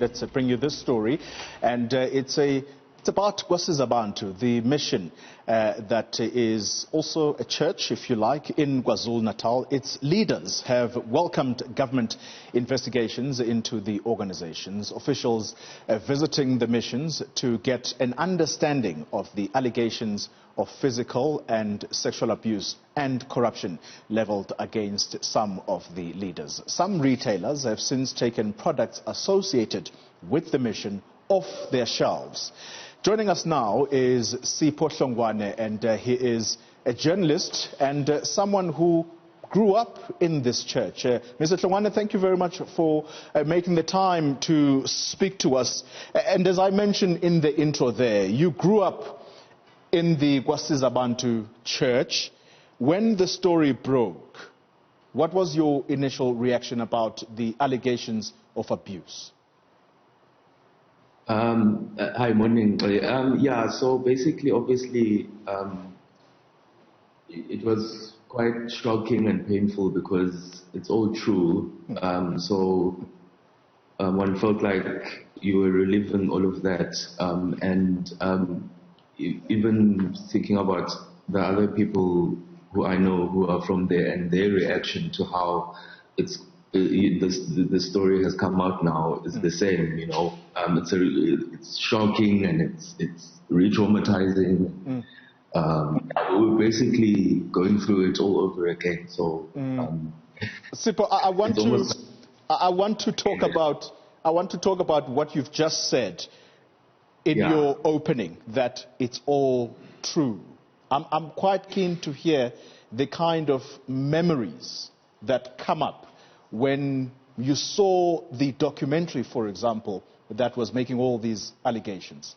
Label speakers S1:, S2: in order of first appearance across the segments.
S1: Let's bring you this story, and it's about Kwasizabantu, the mission that is also a church, if you like, in KwaZulu-Natal. Its leaders have welcomed government investigations into the organizations, officials visiting the missions to get an understanding of the allegations of physical and sexual abuse and corruption leveled against some of the leaders. Some retailers have since taken products associated with the mission off their shelves. Joining us now is Sipho Hlongwane, and he is a journalist and someone who grew up in this church. Mr. Hlongwane, thank you very much for making the time to speak to us. And as I mentioned in the intro there, you grew up in the Kwasizabantu church. When the story broke, what was your initial reaction about the allegations of abuse?
S2: Hi, morning. Yeah, so basically, obviously, it was quite shocking and painful because it's all true. One felt like you were reliving all of that, even thinking about the other people who I know who are from there and their reaction to how the story has come out now is the same, you know. It's shocking and it's re-traumatizing. We're basically going through it all over again. So,
S1: Sipho, I want to talk about what you've just said in your opening, that it's all true. I'm quite keen to hear the kind of memories that come up when you saw the documentary, for example, that was making all these allegations.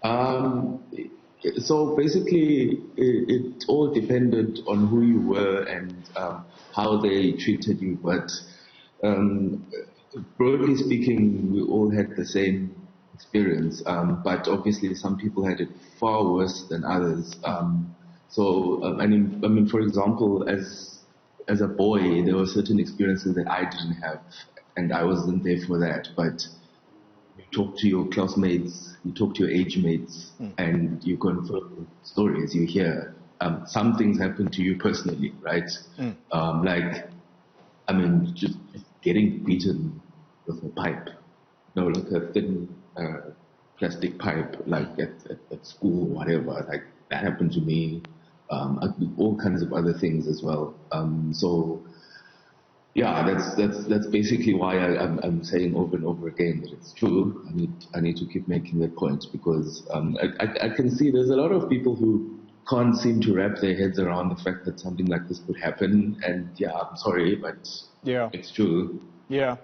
S2: So basically, it all depended on who you were and how they treated you. But broadly speaking, we all had the same experience. But obviously, some people had it far worse than others. I mean, for example, as a boy, there were certain experiences that I didn't have, and I wasn't there for that. But you talk to your classmates, you talk to your age mates, and you confirm stories you hear. Some things happen to you personally, right? Just getting beaten with a pipe, like a thin plastic pipe, like at school or whatever. Like that happened to me. All kinds of other things as well. That's basically why I'm saying over and over again that it's true. I need to keep making that point because I can see there's a lot of people who can't seem to wrap their heads around the fact that something like this could happen. And I'm sorry, but it's true.
S1: Yeah.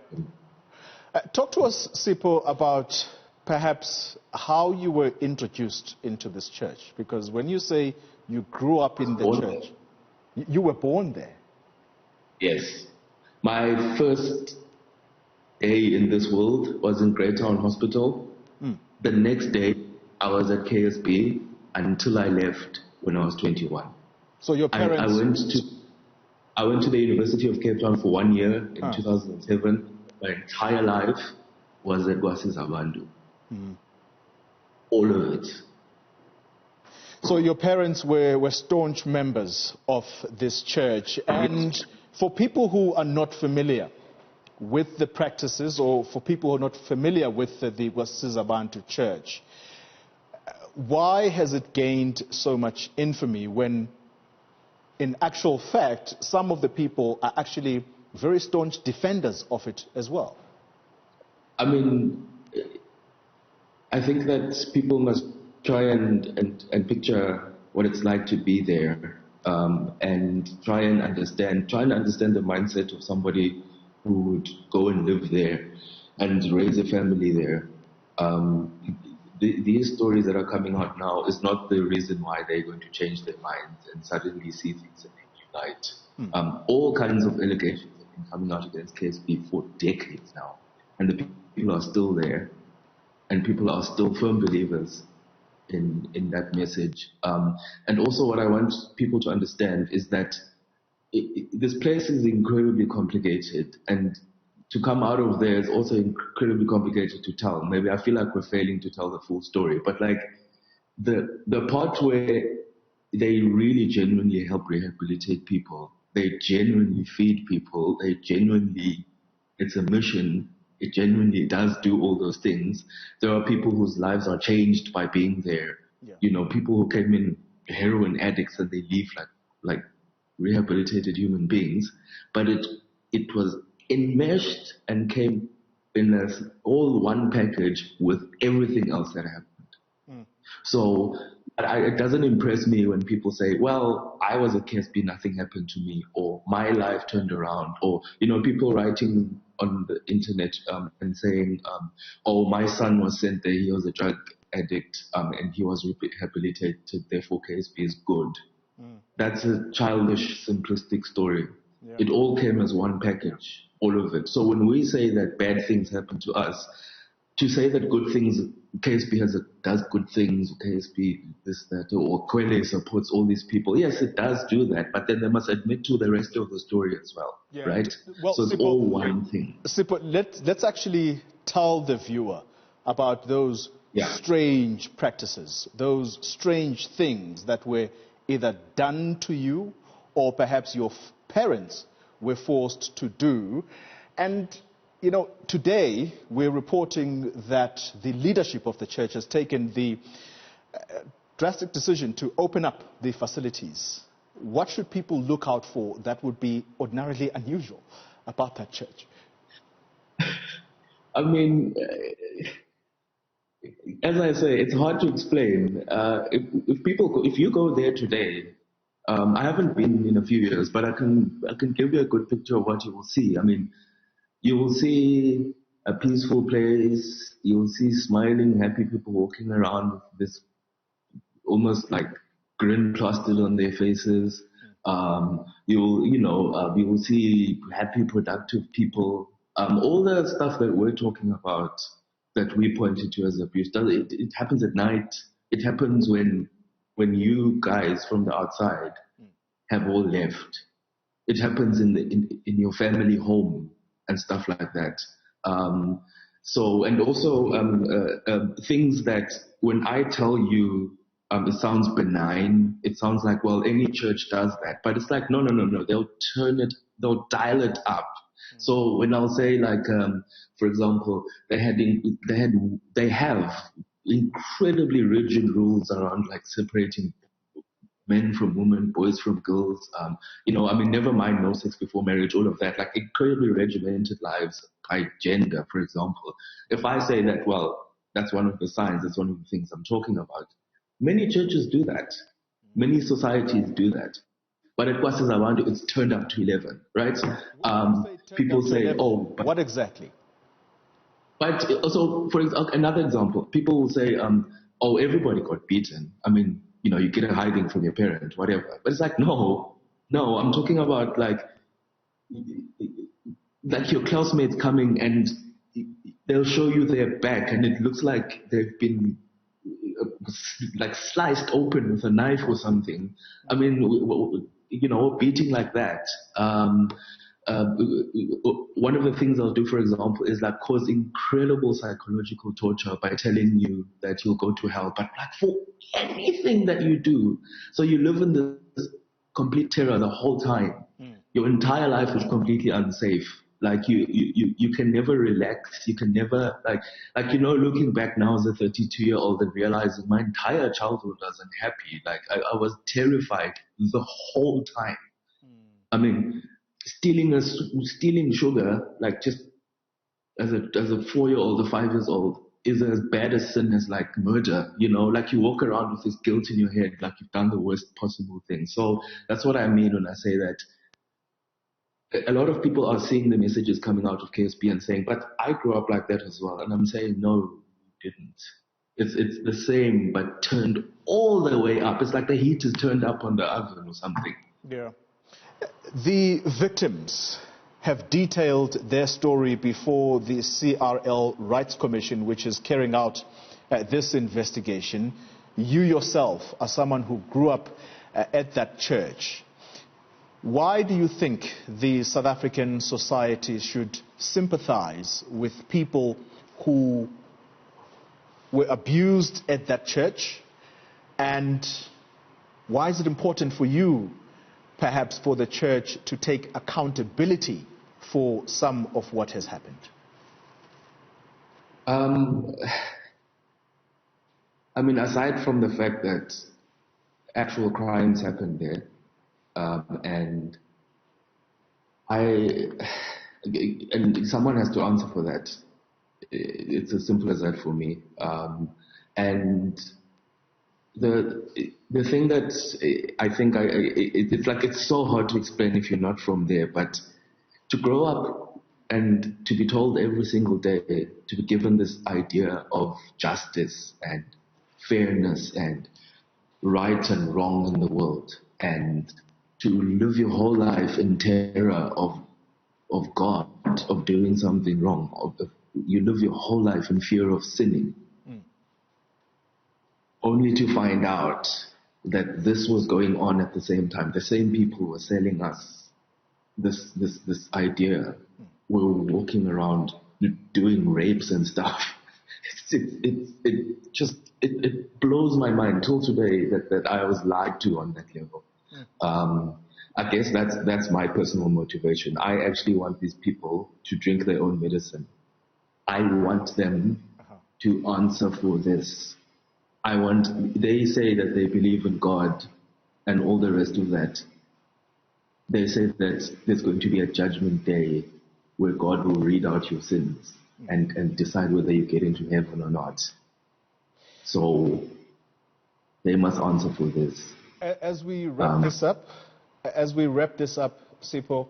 S1: Talk to us, Sipho, about perhaps how you were introduced into this church, because when you say you grew up in the church, you were born there.
S2: Yes. My first day in this world was in Greytown Hospital. The next day, I was at KSB until I left when I was 21.
S1: So your parents...
S2: I went to the University of Cape Town for 1 year in 2007. My entire life was at Kwasizabantu. All of it.
S1: So your parents were staunch members of this church. And for people who are not familiar with the practices, or for people who are not familiar with the Kwasizabantu church, why has it gained so much infamy when, in actual fact, some of the people are actually very staunch defenders of it as well?
S2: I mean, I think that people must try and picture what it's like to be there, and try and understand the mindset of somebody who would go and live there and raise a family there. These stories that are coming out now is not the reason why they're going to change their minds and suddenly see things and unite. All kinds of allegations have been coming out against KSB for decades now, and the people are still there, and people are still firm believers in that message. And also what I want people to understand is that this place is incredibly complicated, and to come out of there is also incredibly complicated to tell. Maybe I feel like we're failing to tell the full story, but like the part where they really genuinely help rehabilitate people, they genuinely feed people, it's a mission, it genuinely does do all those things. There are people whose lives are changed by being there. Yeah. You know, people who came in heroin addicts and they leave like rehabilitated human beings, but it was enmeshed and came in as all one package with everything else that happened. So it doesn't impress me when people say, well, I was a KSP, nothing happened to me, or my life turned around, or, you know, people writing on the internet and saying, oh, my son was sent there, he was a drug addict, and he was rehabilitated, therefore KSP is good. That's a childish, simplistic story. Yeah. It all came as one package, all of it. So when we say that bad things happen to us, to say that good things, KSP does good things, KSP this, that, or Kwele supports all these people, yes, it does do that, but then they must admit to the rest of the story as well, right? Well, so it's Sipho, all one thing.
S1: Sipho, let's actually tell the viewer about those strange practices, those strange things that were either done to you or perhaps your parents were forced to do. And, you know, today we're reporting that the leadership of the church has taken the drastic decision to open up the facilities. What should people look out for that would be ordinarily unusual about that church?
S2: I mean, as I say, it's hard to explain. If you go there today, I haven't been in a few years, but I can give you a good picture of what you will see. I mean, you will see a peaceful place. You will see smiling, happy people walking around with this almost like grin plastered on their faces. You will see happy, productive people. All the stuff that we're talking about, that we pointed to as abuse, it happens at night. It happens when you guys from the outside have all left. It happens in your family home and stuff like that. And also things that when I tell you, it sounds benign. It sounds like, well, any church does that, but it's like, no. They'll dial it up. So when I'll say, like, for example, they have incredibly rigid rules around like separating men from women, boys from girls. Never mind no sex before marriage, all of that. Like incredibly regimented lives by gender, for example. If I say that, well, that's one of the signs. That's one of the things I'm talking about. Many churches do that. Many societies do that. But at Kwasizabantu, it's turned up to 11, right? People say, oh, but
S1: what exactly?
S2: But also, for example, another example, people will say, oh, everybody got beaten. I mean, you get a hiding from your parent, whatever. But it's like, no, I'm talking about like your classmates coming and they'll show you their back and it looks like they've been like sliced open with a knife or something. I mean, beating like that. One of the things I'll do, for example, is like cause incredible psychological torture by telling you that you'll go to hell, but like for anything that you do. So you live in this complete terror the whole time. Your entire life is completely unsafe. Like you can never relax. You can never looking back now as a 32-year-old and realizing my entire childhood wasn't happy. Like I was terrified the whole time. I mean, stealing sugar, like just as a 4-year-old or 5 years old, is as bad a sin as like murder. Like you walk around with this guilt in your head, like you've done the worst possible thing. So that's what I mean when I say that. A lot of people are seeing the messages coming out of KSP and saying, but I grew up like that as well. And I'm saying, no, you didn't. It's the same, but turned all the way up. It's like the heat is turned up on the oven or something.
S1: Yeah. The victims have detailed their story before the CRL Rights Commission, which is carrying out this investigation. You yourself are someone who grew up at that church. Why do you think the South African society should sympathize with people who were abused at that church? And why is it important for you, perhaps for the church, to take accountability for some of what has happened?
S2: I mean, aside from the fact that actual crimes happened there, and someone has to answer for that. It's as simple as that for me. And the thing that I think it's like, it's so hard to explain if you're not from there, but to grow up and to be told every single day, to be given this idea of justice and fairness and right and wrong in the world, and to live your whole life in terror of God, of doing something wrong, you live your whole life in fear of sinning, only to find out that this was going on at the same time. The same people were selling us this idea. We were walking around doing rapes and stuff. It blows my mind till today that I was lied to on that level. I guess that's my personal motivation. I actually want these people to drink their own medicine. I want them to answer for this. They say that they believe in God and all the rest of that. They say that there's going to be a judgment day where God will read out your sins and decide whether you get into heaven or not. So they must answer for this.
S1: As we wrap this up, Sipho,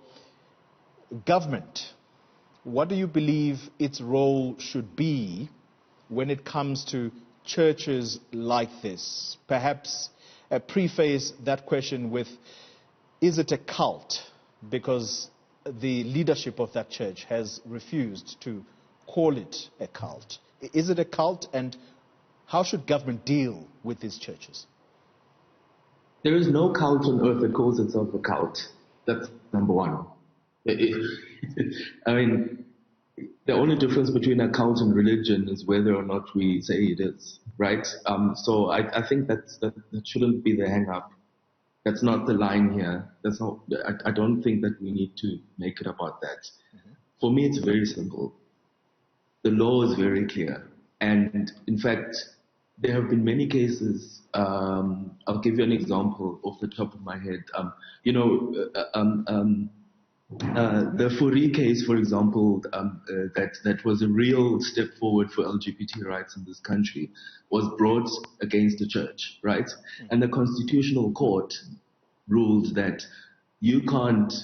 S1: government, what do you believe its role should be when it comes to churches like this? Perhaps preface that question with, is it a cult? Because the leadership of that church has refused to call it a cult. Is it a cult, and how should government deal with these churches?
S2: There is no cult on earth that calls itself a cult. That's number one. I mean, the only difference between a cult and religion is whether or not we say it is, right? So I think that shouldn't be the hang-up. That's not the line here. I don't think that we need to make it about that. For me, it's very simple. The law is very clear. And in fact, there have been many cases. I'll give you an example off the top of my head. The Fourie case, for example, that was a real step forward for LGBT rights in this country, was brought against the church, right? And the Constitutional Court ruled that you can't,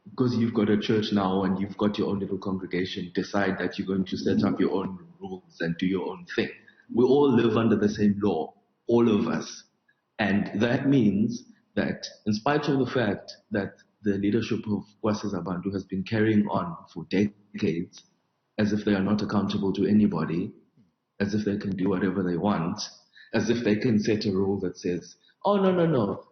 S2: because you've got a church now and you've got your own little congregation, decide that you're going to set up your own rules and do your own thing. We all live under the same law, all of us. And that means that in spite of the fact that the leadership of Kwasizabantu has been carrying on for decades as if they are not accountable to anybody, as if they can do whatever they want, as if they can set a rule that says, oh, no,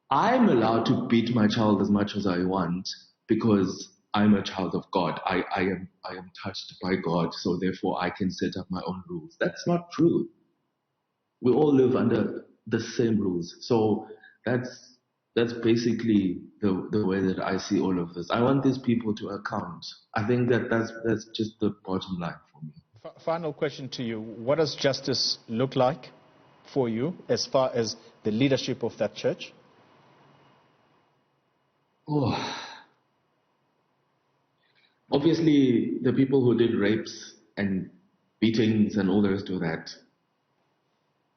S2: I'm allowed to beat my child as much as I want because I'm a child of God. I am touched by God, so therefore I can set up my own rules. That's not true. We all live under the same rules. So that's basically the way that I see all of this. I want these people to account. I think that's just the bottom line for me.
S1: Final question to you. What does justice look like for you as far as the leadership of that church?
S2: Obviously, the people who did rapes and beatings and all the rest of that,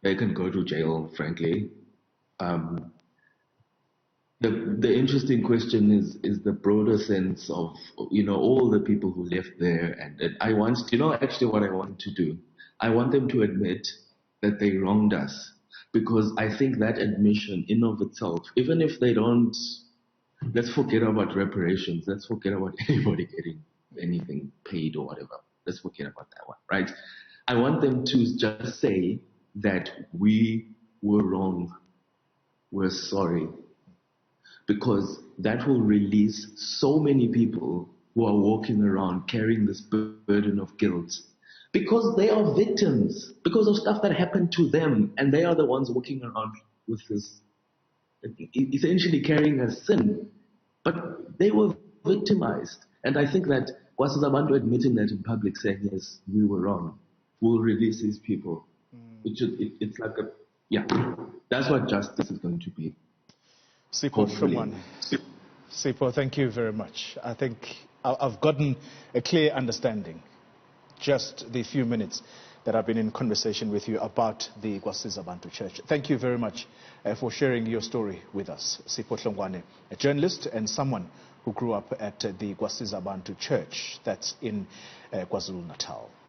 S2: they can go to jail, frankly. The interesting question is the broader sense of, all the people who left there. And I want, actually what I want to do? I want them to admit that they wronged us. Because I think that admission in of itself, even if they don't, let's forget about reparations. Let's forget about anybody getting anything paid or whatever. Let's forget about that one, right? I want them to just say that we were wrong. We're sorry. Because that will release so many people who are walking around carrying this burden of guilt. Because they are victims, because of stuff that happened to them, and they are the ones walking around with this, essentially carrying a sin. But they were victimized. And I think that Kwasizabantu admitting that in public, saying, yes, we were wrong, will release these people. It's like that's what justice is going to be.
S1: Sipho Hlongwane. Sipho, thank you very much. I think I've gotten a clear understanding, just the few minutes that I've been in conversation with you about the Kwasizabantu Church. Thank you very much for sharing your story with us. Sipho Hlongwane, a journalist and someone who grew up at the Kwasizabantu Church that's in KwaZulu-Natal.